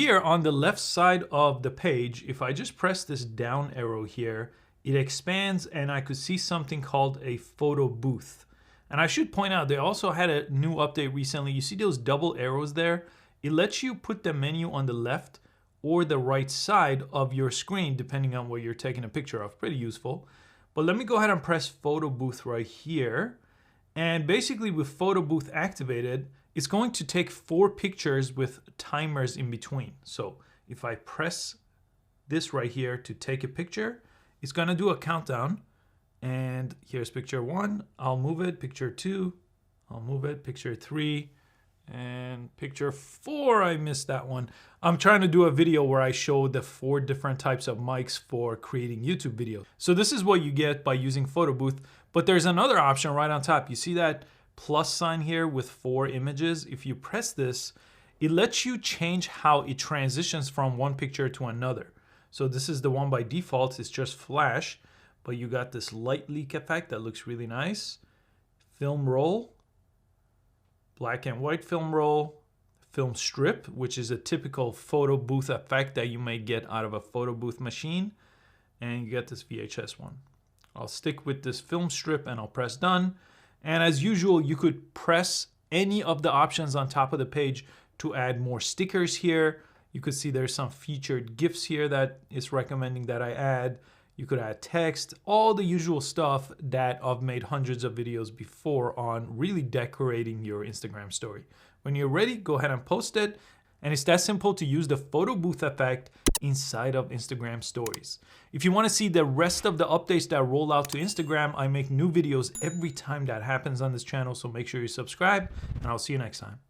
Here on the left side of the page, if I just press this down arrow here, it expands and I could see something called a photo booth. And I should point out, they also had a new update recently. You see those double arrows there? It lets you put the menu on the left or the right side of your screen, depending on what you're taking a picture of. Pretty useful. But let me go ahead and press photo booth right here. And basically with photo booth activated, it's going to take 4 pictures with timers in between. So if I press this right here to take a picture, it's gonna do a countdown. And here's picture 1, I'll move it, picture 2, I'll move it, picture 3, and picture 4, I missed that one. I'm trying to do a video where I show the 4 different types of mics for creating YouTube videos. So this is what you get by using Photo Booth, but there's another option right on top. You see that plus sign here with 4 images? If you press this, it lets you change how it transitions from one picture to another. So this is the one by default, it's just flash. But you got this light leak effect that looks really nice. Film roll, black and white film roll, film strip, which is a typical photo booth effect that you may get out of a photo booth machine. And you get this VHS one. I'll stick with this film strip and I'll press done. And as usual, you could press any of the options on top of the page to add more stickers here. You could see there's some featured GIFs here that it's recommending that I add. You could add text, all the usual stuff that I've made hundreds of videos before on really decorating your Instagram story. When you're ready, go ahead and post it. And it's that simple to use the photo booth effect inside of Instagram stories. If you want to see the rest of the updates that roll out to Instagram, I make new videos every time that happens on this channel. So make sure you subscribe and I'll see you next time.